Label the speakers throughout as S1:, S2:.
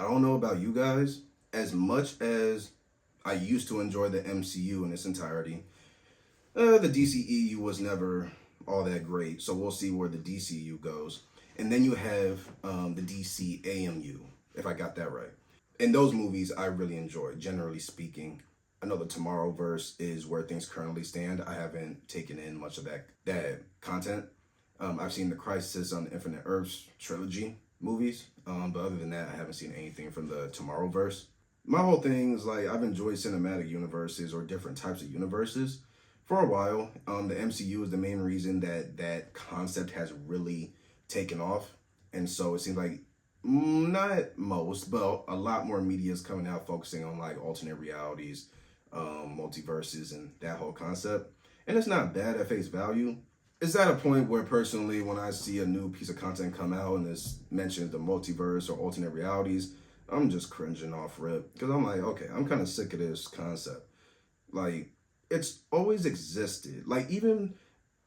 S1: I don't know about you guys, as much as I used to enjoy the MCU in its entirety, the DCEU was never all that great. So we'll see where the DCU goes. And then you have the DCAMU, if I got that right. And those movies I really enjoy, generally speaking. I know the Tomorrowverse is where things currently stand. I haven't taken in much of that content. I've seen the Crisis on Infinite Earths trilogy movies, but other than that, I haven't seen anything from the Tomorrowverse. My whole thing is like I've enjoyed cinematic universes or different types of universes for a while. The MCU is the main reason that that concept has really taken off, and so it seems like not most, but a lot more media is coming out focusing on like alternate realities, multiverses, and that whole concept. And it's not bad at face value. It's at a point where personally, when I see a new piece of content come out and it mentions the multiverse or alternate realities, I'm just cringing off rip because I'm like, okay, I'm kind of sick of this concept. Like, it's always existed. Like, even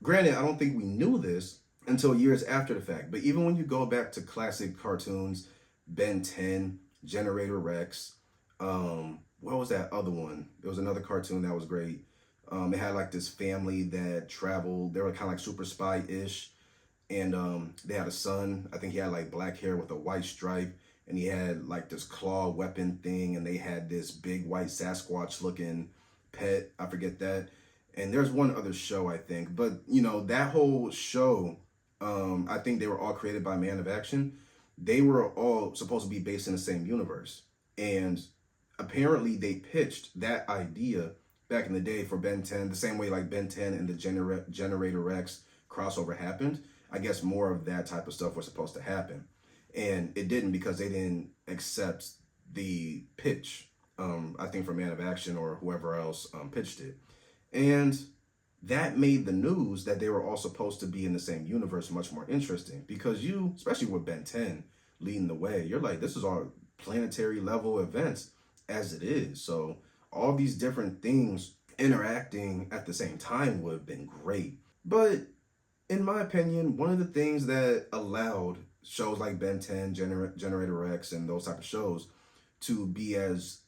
S1: granted, I don't think we knew this until years after the fact, but even when you go back to classic cartoons, Ben 10, Generator Rex, what was that other one? There was another cartoon that was great. It had like this family that traveled. They were kind of like super spy ish, and they had a son. I think he had like black hair with a white stripe, and he had like this claw weapon thing, and they had this big white Sasquatch looking pet. I forget that. And there's one other show I think, but you know that whole show. I think they were all created by Man of Action. They were all supposed to be based in the same universe, and apparently they pitched that idea back in the day for Ben 10, the same way like Ben 10 and the Generator Rex crossover happened. I guess more of that type of stuff was supposed to happen. And it didn't because they didn't accept the pitch, I think for Man of Action or whoever else pitched it. And that made the news that they were all supposed to be in the same universe much more interesting because you, especially with Ben 10 leading the way, you're like, this is all planetary level events as it is. So all these different things interacting at the same time would have been great. But in my opinion, one of the things that allowed shows like Ben 10, Generator X, and those type of shows to be as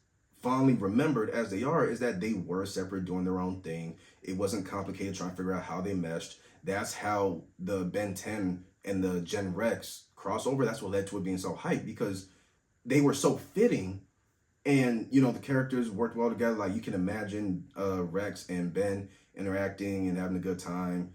S1: fondly remembered as they are is that they were separate doing their own thing. It wasn't complicated trying to figure out how they meshed. That's how the Ben 10 and the Gen Rex crossover, that's what led to it being so hyped because they were so fitting and you know the characters worked well together. Like you can imagine Rex and Ben interacting and having a good time,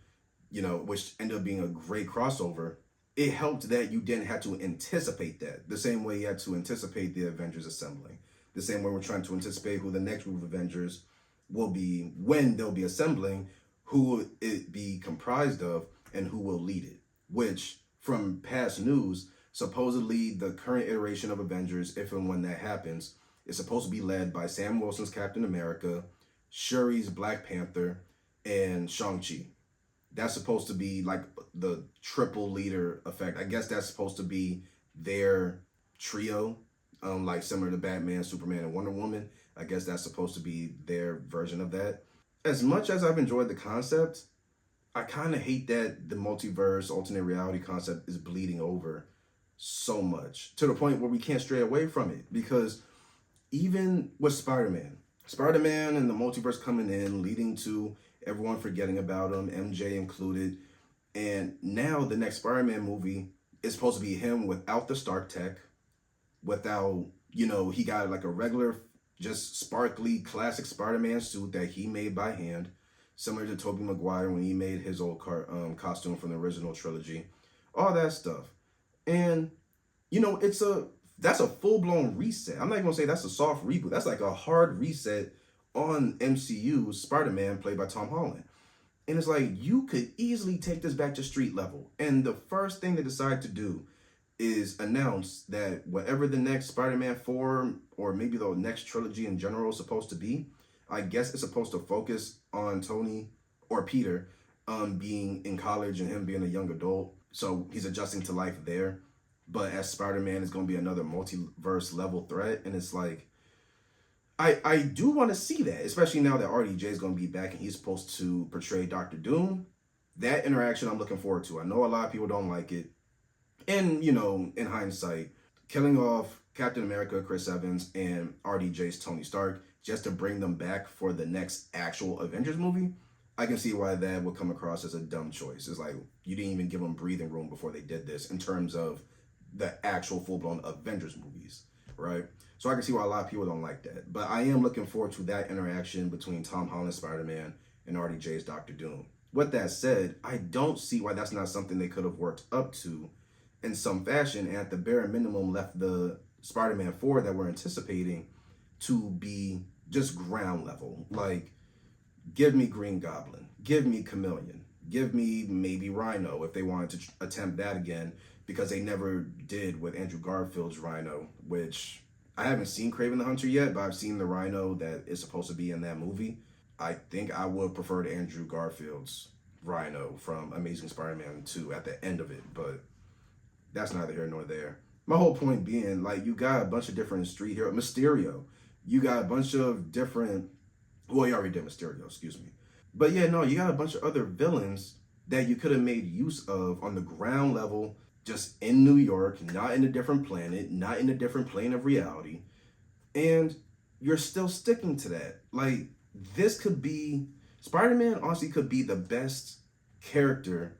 S1: you know, which ended up being a great crossover. It helped that you didn't have to anticipate that the same way you had to anticipate the Avengers assembling, the same way we're trying to anticipate who the next group of Avengers will be when they'll be assembling, who will it be comprised of, and who will lead it. Which, from past news, supposedly the current iteration of Avengers, if and when that happens, is supposed to be led by Sam Wilson's Captain America, Shuri's Black Panther, and Shang-Chi. That's supposed to be like the triple leader effect. I guess that's supposed to be their trio, like similar to Batman, Superman, and Wonder Woman. I guess that's supposed to be their version of that. As much as I've enjoyed the concept, I kind of hate that the multiverse, alternate reality concept is bleeding over so much to the point where we can't stray away from it because even with Spider-Man and the multiverse coming in, leading to everyone forgetting about him, MJ included, and now the next Spider-Man movie is supposed to be him without the Stark tech, without, you know, he got like a regular, just sparkly classic Spider-Man suit that he made by hand, similar to Tobey Maguire when he made his old costume from the original trilogy, all that stuff. And, you know, that's a full-blown reset. I'm not even gonna say that's a soft reboot. That's like a hard reset on MCU's Spider-Man played by Tom Holland. And it's like you could easily take this back to street level. And the first thing they decide to do is announce that whatever the next Spider-Man 4 or maybe the next trilogy in general is supposed to be, I guess it's supposed to focus on Tony or Peter being in college and him being a young adult. So he's adjusting to life there. But as Spider-Man is going to be another multiverse level threat. And it's like, I do want to see that, especially now that RDJ is going to be back and he's supposed to portray Doctor Doom. That interaction I'm looking forward to. I know a lot of people don't like it. And, you know, in hindsight, killing off Captain America, Chris Evans, and RDJ's Tony Stark just to bring them back for the next actual Avengers movie, I can see why that would come across as a dumb choice. It's like you didn't even give them breathing room before they did this in terms of the actual full-blown Avengers movies, right? So I can see why a lot of people don't like that. But I am looking forward to that interaction between Tom Holland's Spider-Man and RDJ's Doctor Doom. With that said, I don't see why that's not something they could have worked up to in some fashion, and at the bare minimum left the Spider-Man 4 that we're anticipating to be just ground level. Like, give me Green Goblin, give me Chameleon, give me maybe Rhino if they wanted to attempt that again, because they never did with Andrew Garfield's Rhino, which I haven't seen Kraven the Hunter yet, but I've seen the Rhino that is supposed to be in that movie. I think I would prefer to Andrew Garfield's Rhino from Amazing Spider-Man 2 at the end of it, but that's neither here nor there. My whole point being, like, you got a bunch of different street heroes. Mysterio. You got a bunch of different... Well, you already did Mysterio, excuse me. But yeah, no, you got a bunch of other villains that you could have made use of on the ground level, just in New York, not in a different planet, not in a different plane of reality. And you're still sticking to that. Like, this could be... Spider-Man honestly could be the best character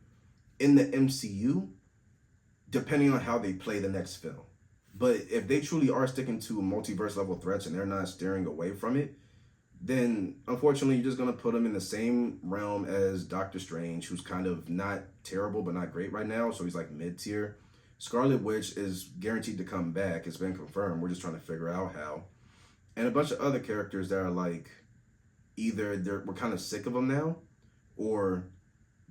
S1: in the MCU, depending on how they play the next film. But if they truly are sticking to multiverse level threats and they're not steering away from it, then unfortunately you're just going to put him in the same realm as Doctor Strange, who's kind of not terrible but not great right now, so he's like mid-tier. Scarlet Witch is guaranteed to come back. It's been confirmed. We're just trying to figure out how. And a bunch of other characters that are like, either we're kind of sick of them now, or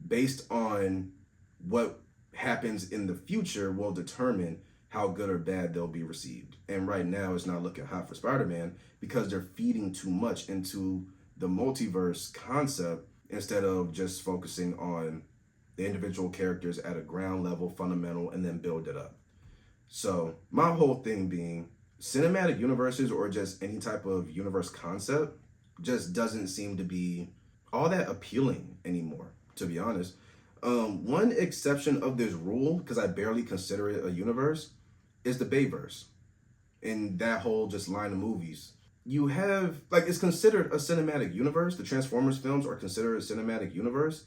S1: based on what happens in the future will determine how good or bad they'll be received. And right now it's not looking hot for Spider-Man because they're feeding too much into the multiverse concept instead of just focusing on the individual characters at a ground level, fundamental, and then build it up. So my whole thing being, cinematic universes or just any type of universe concept just doesn't seem to be all that appealing anymore, to be honest. One exception of this rule, because I barely consider it a universe, is the Bayverse. In that whole just line of movies, you have, like, it's considered a cinematic universe. The Transformers films are considered a cinematic universe,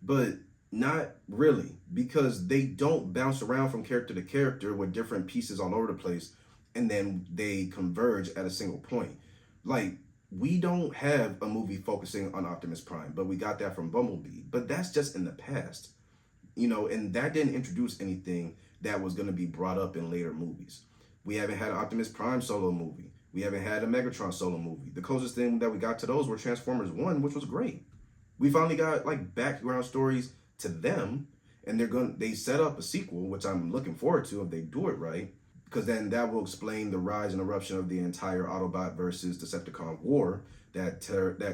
S1: but not really, because they don't bounce around from character to character with different pieces all over the place, and then they converge at a single point. Like, we don't have a movie focusing on Optimus Prime, but we got that from Bumblebee. But that's just in the past, you know, and that didn't introduce anything that was going to be brought up in later movies. We haven't had an Optimus Prime solo movie. We haven't had a Megatron solo movie. The closest thing that we got to those were Transformers 1, which was great. We finally got, like, background stories to them, and they set up a sequel, which I'm looking forward to if they do it right, because then that will explain the rise and eruption of the entire Autobot versus Decepticon war that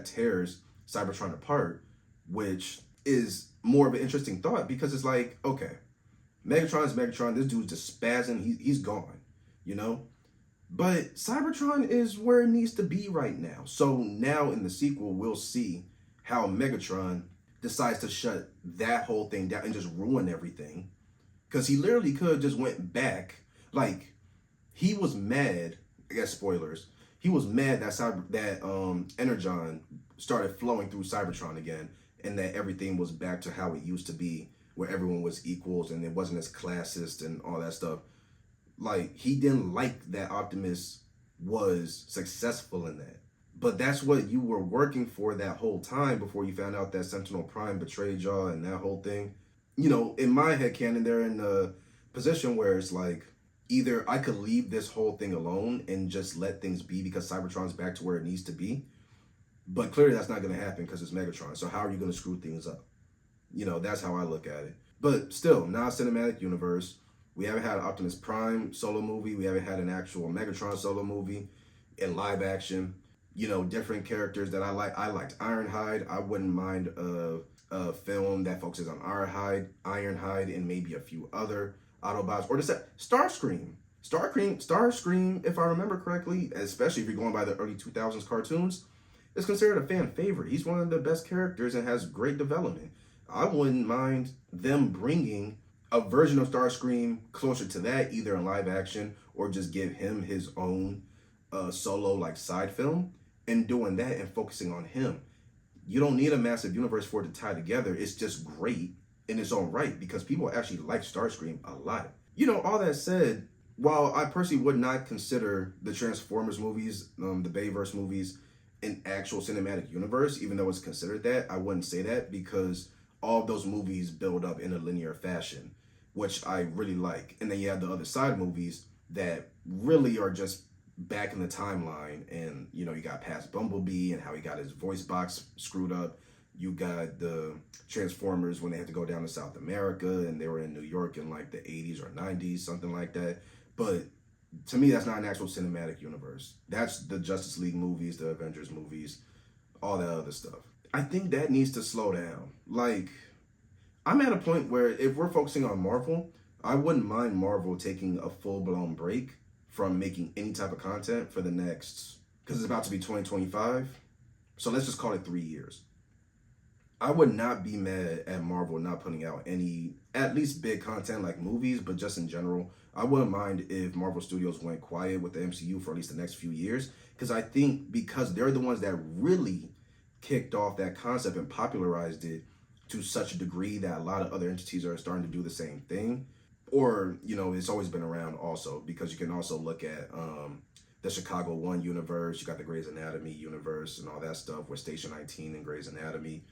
S1: tears Cybertron apart, which is more of an interesting thought because it's like, okay, Megatron is Megatron. This dude's just spazzing. He's gone, you know? But Cybertron is where it needs to be right now. So now in the sequel, we'll see how Megatron decides to shut that whole thing down and just ruin everything. Because he literally could have just went back. Like, he was mad, I guess spoilers, he was mad that Energon started flowing through Cybertron again, and that everything was back to how it used to be, where everyone was equals and it wasn't as classist and all that stuff. Like, he didn't like that Optimus was successful in that. But that's what you were working for that whole time before you found out that Sentinel Prime betrayed y'all and that whole thing. You know, in my headcanon, they're in a position where it's like, either I could leave this whole thing alone and just let things be because Cybertron's back to where it needs to be. But clearly that's not going to happen because it's Megatron. So how are you going to screw things up? You know, that's how I look at it. But still, not a cinematic universe. We haven't had an Optimus Prime solo movie. We haven't had an actual Megatron solo movie in live action. You know, different characters that I like. I liked Ironhide. I wouldn't mind a film that focuses on Ironhide, and maybe a few other Autobots. Or Starscream. Starscream, if I remember correctly, especially if you're going by the early 2000s cartoons, is considered a fan favorite. He's one of the best characters and has great development. I wouldn't mind them bringing a version of Starscream closer to that, either in live action or just give him his own solo like side film and doing that and focusing on him. You don't need a massive universe for it to tie together. It's just great in its own right because people actually like Starscream a lot. All that said, while I personally would not consider the Transformers movies, the Bayverse movies, an actual cinematic universe, even though it's considered that, I wouldn't say that because all of those movies build up in a linear fashion, which I really like. And then you have the other side movies that really are just back in the timeline, and you got past Bumblebee and how he got his voice box screwed up. You got the Transformers when they had to go down to South America and they were in New York in like the 80s or 90s, something like that. But to me, that's not an actual cinematic universe. That's the Justice League movies, the Avengers movies, all that other stuff. I think that needs to slow down. Like, I'm at a point where if we're focusing on Marvel, I wouldn't mind Marvel taking a full-blown break from making any type of content for the next, because it's about to be 2025. So let's just call it 3 years. I would not be mad at Marvel not putting out any, at least big content like movies, but just in general. I wouldn't mind if Marvel Studios went quiet with the MCU for at least the next few years, because I think because they're the ones that really kicked off that concept and popularized it to such a degree that a lot of other entities are starting to do the same thing. Or, it's always been around also, because you can also look at the Chicago 1 universe, you got the Grey's Anatomy universe and all that stuff with Station 19 and Grey's Anatomy,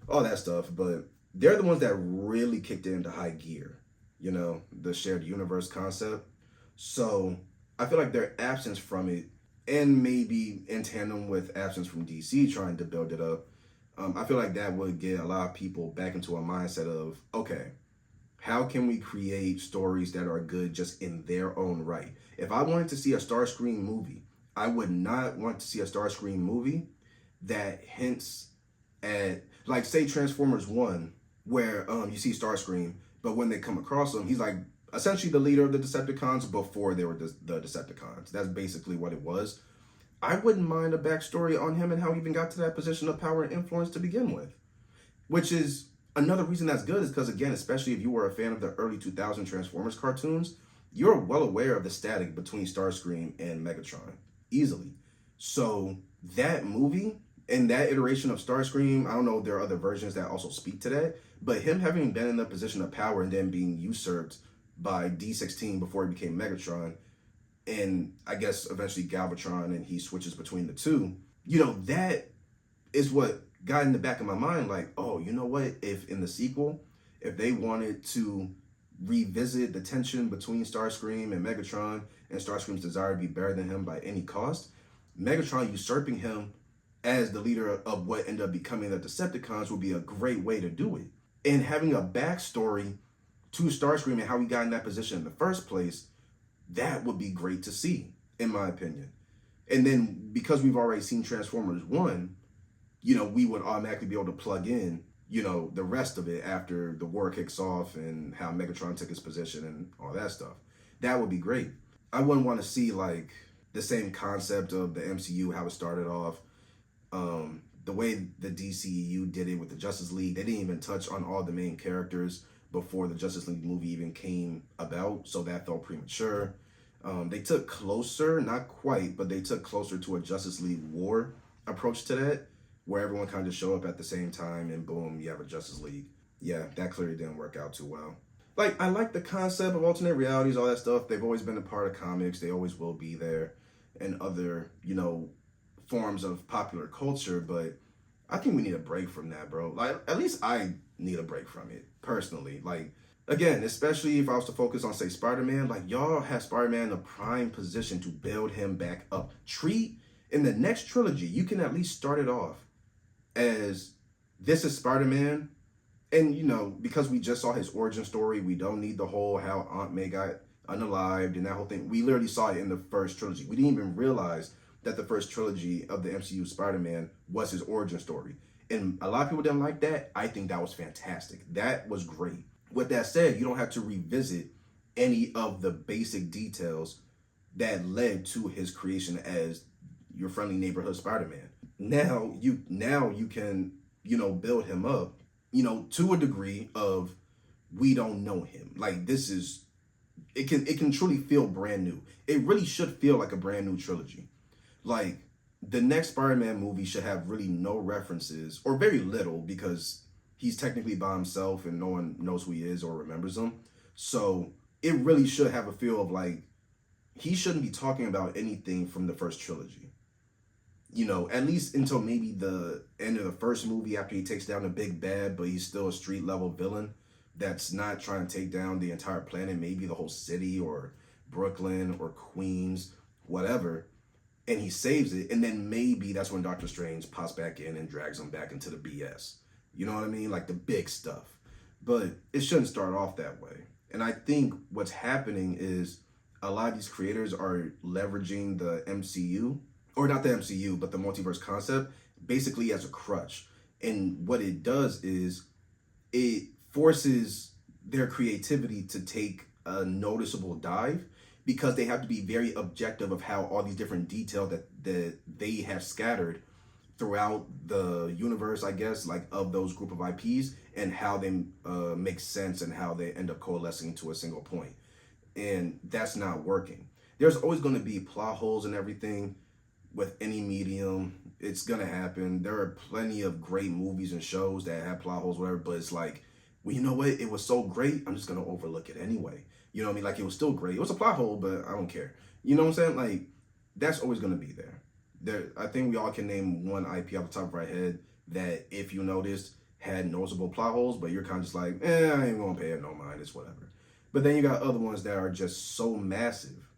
S1: all that stuff. But they're the ones that really kicked it into high gear, the shared universe concept. So I feel like their absence from it, and maybe in tandem with absence from DC trying to build it up, I feel like that would get a lot of people back into a mindset of, okay, how can we create stories that are good just in their own right? If I wanted to see a Starscream movie, I would not want to see a Starscream movie that hints at, like, say Transformers 1, where you see Starscream, but when they come across him, he's like essentially the leader of the Decepticons before they were the Decepticons. That's basically what it was. I wouldn't mind a backstory on him and how he even got to that position of power and influence to begin with. Which is another reason that's good, is because, again, especially if you were a fan of the early 2000 Transformers cartoons, you're well aware of the static between Starscream and Megatron, easily. So that movie and that iteration of Starscream, I don't know if there are other versions that also speak to that, but him having been in the position of power and then being usurped by D16 before he became Megatron, and I guess eventually Galvatron, and he switches between the two, that is what got in the back of my mind, like, oh, you know what? If in the sequel, if they wanted to revisit the tension between Starscream and Megatron and Starscream's desire to be better than him by any cost, Megatron usurping him as the leader of what ended up becoming the Decepticons would be a great way to do it. And having a backstory to Starscream and how he got in that position in the first place, that would be great to see, in my opinion. And then because we've already seen Transformers 1, we would automatically be able to plug in, the rest of it after the war kicks off and how Megatron took his position and all that stuff. That would be great. I wouldn't want to see, like, the same concept of the MCU, how it started off. The way the DCEU did it with the Justice League, they didn't even touch on all the main characters before the Justice League movie even came about, so that felt premature. They took closer, not quite, but they took closer to a Justice League War approach to that, where everyone kind of just show up at the same time and boom, you have a Justice League. Yeah, that clearly didn't work out too well. Like, I like the concept of alternate realities, all that stuff. They've always been a part of comics. They always will be there, and other, forms of popular culture. But I think we need a break from that, bro. Like, at least I need a break from it, personally. Like, again, especially if I was to focus on, say, Spider-Man, like, y'all have Spider-Man in a prime position to build him back up. Treat, in the next trilogy, you can at least start it off as, this is Spider-Man. And, because we just saw his origin story, we don't need the whole how Aunt May got unalived and that whole thing. We literally saw it in the first trilogy. We didn't even realize that the first trilogy of the MCU Spider-Man was his origin story. And a lot of people didn't like that. I think that was fantastic. That was great. With that said, you don't have to revisit any of the basic details that led to his creation as your friendly neighborhood Spider-Man. Now you can, build him up, to a degree of, we don't know him. Like, this is it can truly feel brand new. It really should feel like a brand new trilogy. Like the next Spider-Man movie should have really no references or very little because he's technically by himself and no one knows who he is or remembers him. So it really should have a feel of like he shouldn't be talking about anything from the first trilogy. At least until maybe the end of the first movie after he takes down the big bad, but he's still a street level villain that's not trying to take down the entire planet, maybe the whole city or Brooklyn or Queens, whatever. And he saves it, and then maybe that's when Doctor Strange pops back in and drags him back into the BS. You know what I mean? Like the big stuff. But it shouldn't start off that way. And I think what's happening is a lot of these creators are leveraging the MCU, or not the MCU, but the multiverse concept, basically as a crutch. And what it does is it forces their creativity to take a noticeable dive because they have to be very objective of how all these different details that they have scattered throughout the universe, I guess, like of those group of IPs and how they make sense and how they end up coalescing to a single point. And that's not working. There's always going to be plot holes and everything with any medium. It's going to happen. There are plenty of great movies and shows that have plot holes, whatever, but it's like, well, you know what? It was so great, I'm just going to overlook it anyway. You know what I mean? Like, it was still great. It was a plot hole, but I don't care. You know what I'm saying? Like, that's always going to be there. I think we all can name one IP off the top of our head that, if you noticed, had noticeable plot holes, but you're kind of just like, I ain't going to pay it no mind. It's whatever. But then you got other ones that are just so massive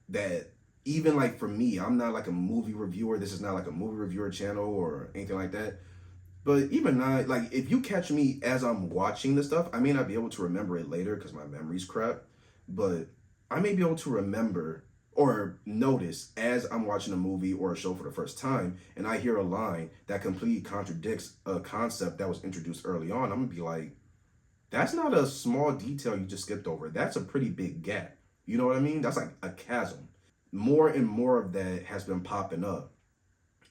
S1: that even like for me, I'm not like a movie reviewer. This is not like a movie reviewer channel or anything like that. But even not, like, if you catch me as I'm watching the stuff, I may not be able to remember it later because my memory's crap. But I may be able to remember or notice as I'm watching a movie or a show for the first time and I hear a line that completely contradicts a concept that was introduced early on. I'm going to be like, that's not a small detail you just skipped over. That's a pretty big gap. You know what I mean? That's like a chasm. More and more of that has been popping up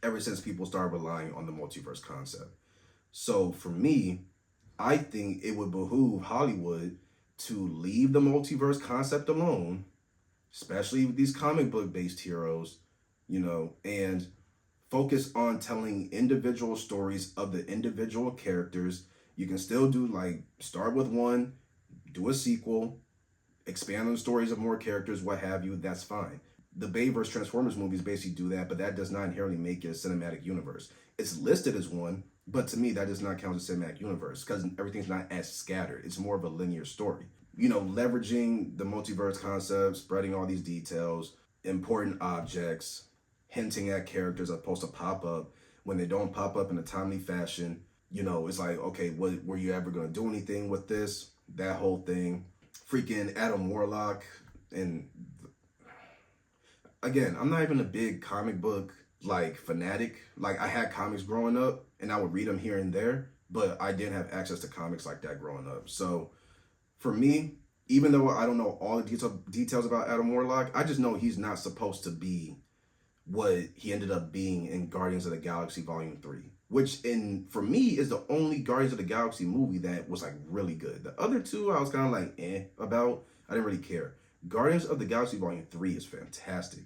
S1: ever since people started relying on the multiverse concept. So for me, I think it would behoove Hollywood to leave the multiverse concept alone, especially with these comic book based heroes, and focus on telling individual stories of the individual characters. You can still do like start with one, do a sequel, expand on the stories of more characters, what have you, that's fine. The Bayverse Transformers movies basically do that, but that does not inherently make it a cinematic universe. It's listed as one, but to me, that does not count as a cinematic universe because everything's not as scattered. It's more of a linear story. Leveraging the multiverse concept, spreading all these details, important objects, hinting at characters that are supposed to pop up. When they don't pop up in a timely fashion, it's like, okay, what were you ever going to do anything with this? That whole thing. Freaking Adam Warlock. And again, I'm not even a big comic book fanatic. Like, I had comics growing up and I would read them here and there, but I didn't have access to comics like that growing up. So for me, even though I don't know all the details about Adam Warlock, I just know he's not supposed to be what he ended up being in Guardians of the Galaxy Volume 3, which for me is the only Guardians of the Galaxy movie that was like really good. The other two I was kind of like about. I didn't really care. Guardians of the Galaxy Volume 3 is fantastic.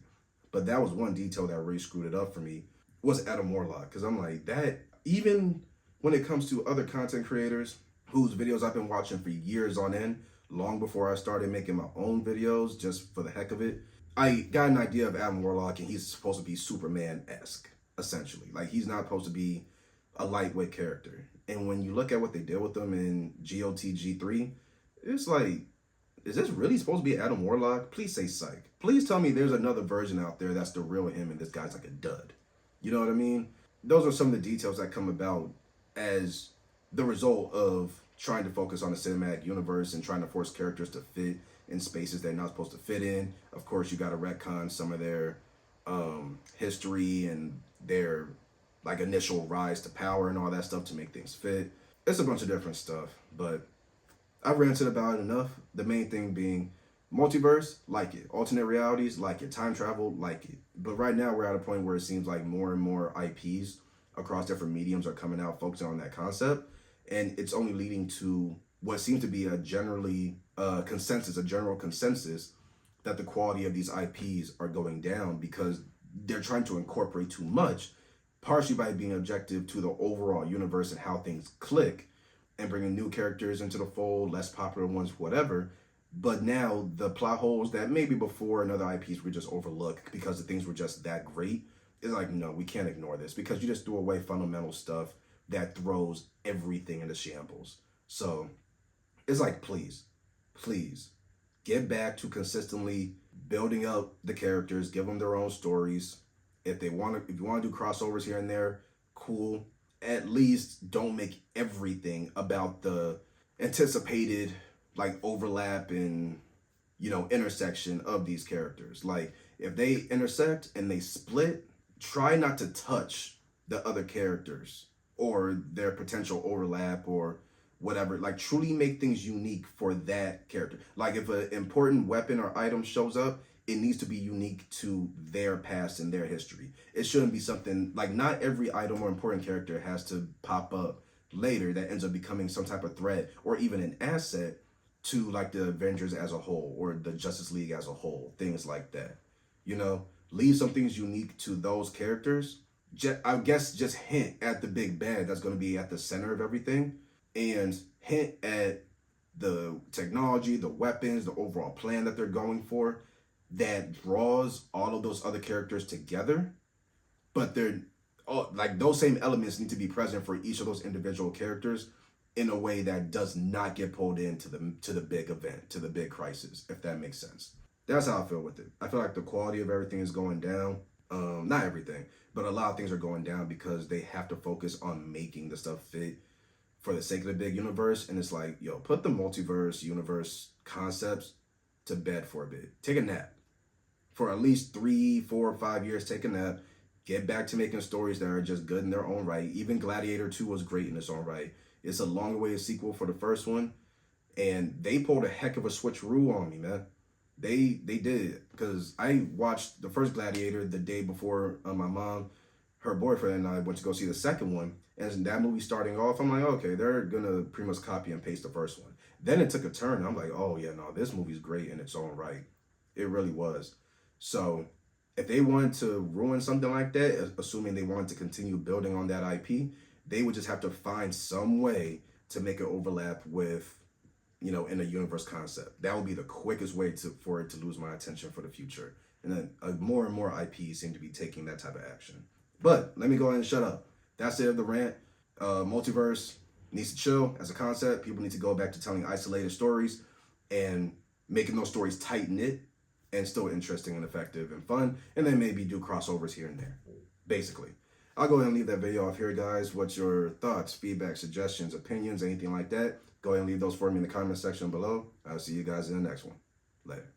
S1: But that was one detail that really screwed it up for me, was Adam Warlock. Because I'm like, that, even when it comes to other content creators whose videos I've been watching for years on end, long before I started making my own videos just for the heck of it, I got an idea of Adam Warlock, and he's supposed to be Superman-esque, essentially. Like, he's not supposed to be a lightweight character. And when you look at what they did with him in GOTG3, it's like, is this really supposed to be Adam Warlock? Please say psych. Please tell me there's another version out there that's the real him and this guy's like a dud. You know what I mean? Those are some of the details that come about as the result of trying to focus on the cinematic universe and trying to force characters to fit in spaces they're not supposed to fit in. Of course, you got to retcon some of their history and their like initial rise to power and all that stuff to make things fit. It's a bunch of different stuff, but I've ranted about it enough. The main thing being multiverse, like it. Alternate realities, like it. Time travel, like it. But right now we're at a point where it seems like more and more IPs across different mediums are coming out focusing on that concept. And it's only leading to what seems to be a general consensus that the quality of these IPs are going down because they're trying to incorporate too much, partially by being objective to the overall universe and how things click and bringing new characters into the fold, less popular ones, whatever. But now the plot holes that maybe before in other IPs were just overlooked because the things were just that great, it's like, no, we can't ignore this because you just threw away fundamental stuff that throws everything into shambles. So it's like, please, please get back to consistently building up the characters, give them their own stories. If you want to do crossovers here and there, cool. At least don't make everything about the anticipated like overlap and intersection of these characters. Like if they intersect and they split, try not to touch the other characters or their potential overlap or whatever. Like truly make things unique for that character. Like if an important weapon or item shows up, it needs to be unique to their past and their history. It shouldn't be something like not every item or important character has to pop up later that ends up becoming some type of threat or even an asset to like the Avengers as a whole or the Justice League as a whole, things like that. Leave some things unique to those characters. I guess just hint at the big bad that's going to be at the center of everything and hint at the technology, the weapons, the overall plan that they're going for that draws all of those other characters together. But they're all, like those same elements need to be present for each of those individual characters in a way that does not get pulled into the big event, to the big crisis, if that makes sense. That's how I feel with it. I feel like the quality of everything is going down. Not everything, but a lot of things are going down because they have to focus on making the stuff fit for the sake of the big universe. And it's like, yo, put the multiverse universe concepts to bed for a bit. Take a nap. For at least 3, 4, 5 years, take a nap. Get back to making stories that are just good in their own right. Even Gladiator 2 was great in its own right. It's a long-awaited sequel for the first one. And they pulled a heck of a switcheroo on me, man. They did. Because I watched the first Gladiator the day before my mom, her boyfriend, and I went to go see the second one. And that movie starting off, I'm like, okay, they're going to pretty much copy and paste the first one. Then it took a turn. I'm like, oh, yeah, no, this movie's great in its own right. It really was. So if they wanted to ruin something like that, assuming they wanted to continue building on that IP, they would just have to find some way to make it overlap with, in a universe concept. That would be the quickest way for it to lose my attention for the future. And then more and more IPs seem to be taking that type of action. But let me go ahead and shut up. That's it of the rant. Multiverse needs to chill as a concept. People need to go back to telling isolated stories and making those stories tight-knit and still interesting and effective and fun, and then maybe do crossovers here and there, basically. I'll go ahead and leave that video off here, guys. What's your thoughts, feedback, suggestions, opinions, anything like that? Go ahead and leave those for me in the comment section below. I'll see you guys in the next one. Later.